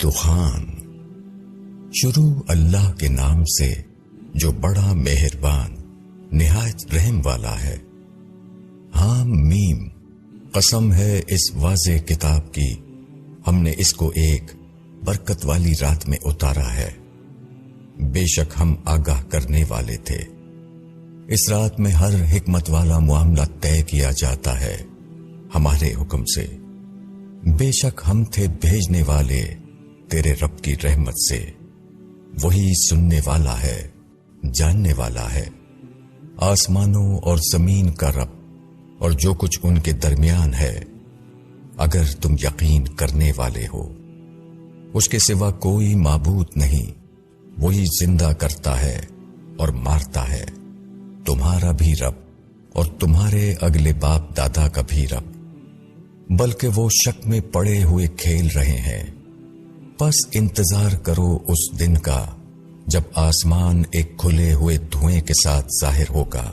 دخان۔ شروع اللہ کے نام سے جو بڑا مہربان نہایت رحم والا ہے۔ حام میم، قسم ہے اس واضح کتاب کی، ہم نے اس کو ایک برکت والی رات میں اتارا ہے۔ بے شک ہم آگاہ کرنے والے تھے۔ اس رات میں ہر حکمت والا معاملہ طے کیا جاتا ہے ہمارے حکم سے۔ بے شک ہم تھے بھیجنے والے تیرے رب کی رحمت سے، وہی سننے والا ہے، جاننے والا ہے۔ آسمانوں اور زمین کا رب اور جو کچھ ان کے درمیان ہے، اگر تم یقین کرنے والے ہو۔ اس کے سوا کوئی معبود نہیں، وہی زندہ کرتا ہے اور مارتا ہے، تمہارا بھی رب اور تمہارے اگلے باپ دادا کا بھی رب، بلکہ وہ شک میں پڑے ہوئے کھیل رہے ہیں۔ پس انتظار کرو اس دن کا جب آسمان ایک کھلے ہوئے دھوئیں کے ساتھ ظاہر ہوگا،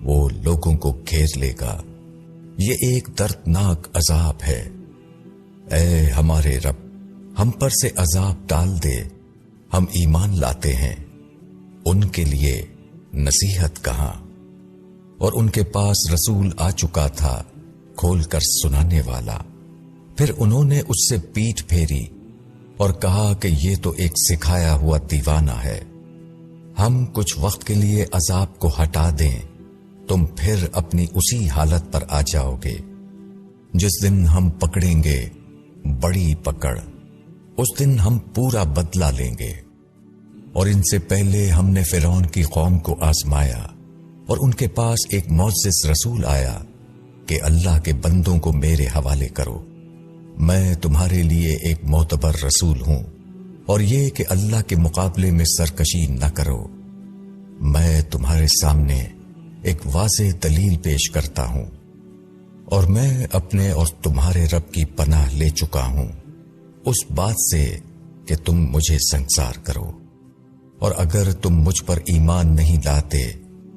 وہ لوگوں کو گھیر لے گا۔ یہ ایک دردناک عذاب ہے۔ اے ہمارے رب، ہم پر سے عذاب ٹال دے، ہم ایمان لاتے ہیں۔ ان کے لیے نصیحت کہاں؟ اور ان کے پاس رسول آ چکا تھا کھول کر سنانے والا، پھر انہوں نے اس سے پیٹھ پھیری اور کہا کہ یہ تو ایک سکھایا ہوا دیوانہ ہے۔ ہم کچھ وقت کے لیے عذاب کو ہٹا دیں، تم پھر اپنی اسی حالت پر آ جاؤ گے۔ جس دن ہم پکڑیں گے بڑی پکڑ، اس دن ہم پورا بدلہ لیں گے۔ اور ان سے پہلے ہم نے فرعون کی قوم کو آزمایا، اور ان کے پاس ایک معزز رسول آیا کہ اللہ کے بندوں کو میرے حوالے کرو، میں تمہارے لیے ایک معتبر رسول ہوں، اور یہ کہ اللہ کے مقابلے میں سرکشی نہ کرو۔ میں تمہارے سامنے ایک واضح دلیل پیش کرتا ہوں، اور میں اپنے اور تمہارے رب کی پناہ لے چکا ہوں اس بات سے کہ تم مجھے سنگسار کرو، اور اگر تم مجھ پر ایمان نہیں لاتے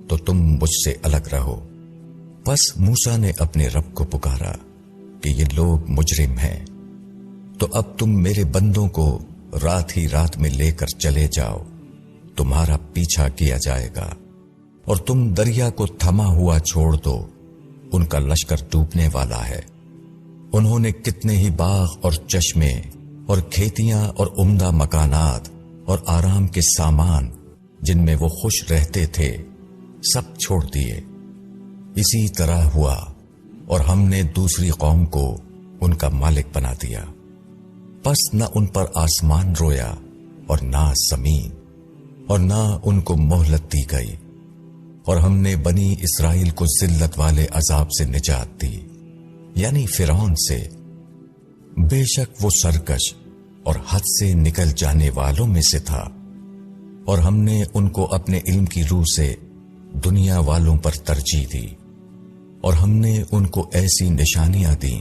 تو تم مجھ سے الگ رہو۔ پس موسیٰ نے اپنے رب کو پکارا کہ یہ لوگ مجرم ہیں، تو اب تم میرے بندوں کو رات ہی رات میں لے کر چلے جاؤ، تمہارا پیچھا کیا جائے گا، اور تم دریا کو تھما ہوا چھوڑ دو، ان کا لشکر ڈوبنے والا ہے۔ انہوں نے کتنے ہی باغ اور چشمے اور کھیتیاں اور عمدہ مکانات اور آرام کے سامان جن میں وہ خوش رہتے تھے سب چھوڑ دیے۔ اسی طرح ہوا، اور ہم نے دوسری قوم کو ان کا مالک بنا دیا۔ پس نہ ان پر آسمان رویا اور نہ زمین، اور نہ ان کو مہلت دی گئی، اور ہم نے بنی اسرائیل کو ذلت والے عذاب سے نجات دی، یعنی فرعون سے۔ بے شک وہ سرکش اور حد سے نکل جانے والوں میں سے تھا، اور ہم نے ان کو اپنے علم کی روح سے دنیا والوں پر ترجیح دی، اور ہم نے ان کو ایسی نشانیاں دیں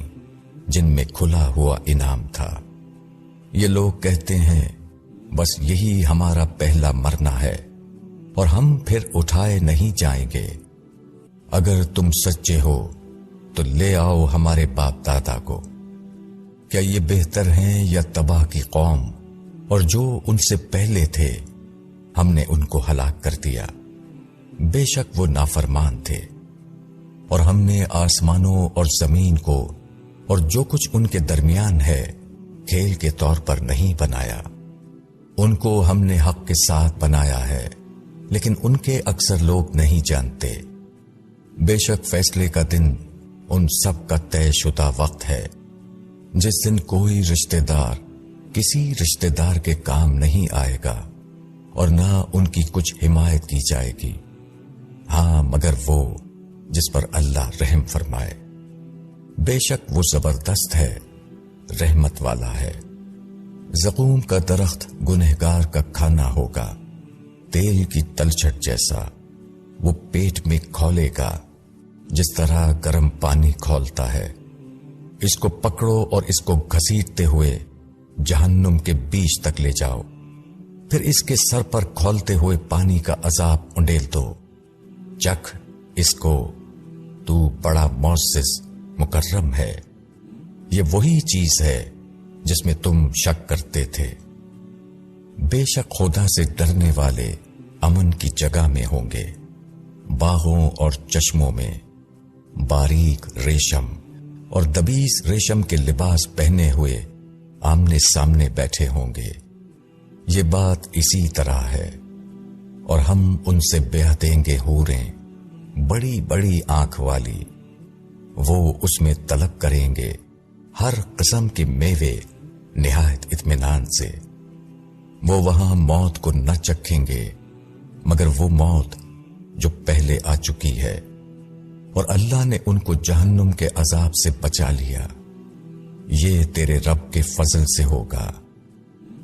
جن میں کھلا ہوا انعام تھا۔ یہ لوگ کہتے ہیں بس یہی ہمارا پہلا مرنا ہے، اور ہم پھر اٹھائے نہیں جائیں گے۔ اگر تم سچے ہو تو لے آؤ ہمارے باپ دادا کو۔ کیا یہ بہتر ہیں یا تباہ کی قوم، اور جو ان سے پہلے تھے ہم نے ان کو ہلاک کر دیا۔ بے شک وہ نافرمان تھے، اور ہم نے آسمانوں اور زمین کو اور جو کچھ ان کے درمیان ہے کھیل کے طور پر نہیں بنایا، ان کو ہم نے حق کے ساتھ بنایا ہے، لیکن ان کے اکثر لوگ نہیں جانتے۔ بے شک فیصلے کا دن ان سب کا طے شدہ وقت ہے، جس دن کوئی رشتہ دار کسی رشتہ دار کے کام نہیں آئے گا، اور نہ ان کی کچھ حمایت کی جائے گی، ہاں مگر وہ جس پر اللہ رحم فرمائے۔ بے شک وہ زبردست ہے، رحمت والا ہے۔ زقوم کا درخت گنہگار کا کھانا ہوگا، تیل کی تلچھٹ جیسا، وہ پیٹ میں کھولے گا جس طرح گرم پانی کھولتا ہے۔ اس کو پکڑو اور اس کو گھسیٹتے ہوئے جہنم کے بیچ تک لے جاؤ، پھر اس کے سر پر کھولتے ہوئے پانی کا عذاب انڈیل دو۔ چکھ اس کو، تو بڑا معزز مکرم ہے۔ یہ وہی چیز ہے جس میں تم شک کرتے تھے۔ بے شک خدا سے ڈرنے والے امن کی جگہ میں ہوں گے، باغوں اور چشموں میں، باریک ریشم اور دبیس ریشم کے لباس پہنے ہوئے آمنے سامنے بیٹھے ہوں گے۔ یہ بات اسی طرح ہے، اور ہم ان سے بیاہ دیں گے حوریں بڑی بڑی آنکھ والی، وہ اس میں طلب کریں گے ہر قسم کے میوے نہایت اطمینان سے۔ وہ وہاں موت کو نہ چکھیں گے مگر وہ موت جو پہلے آ چکی ہے، اور اللہ نے ان کو جہنم کے عذاب سے بچا لیا۔ یہ تیرے رب کے فضل سے ہوگا،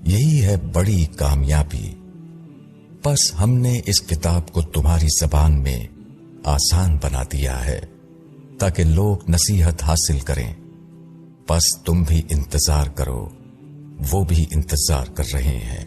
یہی ہے بڑی کامیابی۔ پس ہم نے اس کتاب کو تمہاری زبان میں آسان بنا دیا ہے تاکہ لوگ نصیحت حاصل کریں۔ پس تم بھی انتظار کرو، وہ بھی انتظار کر رہے ہیں۔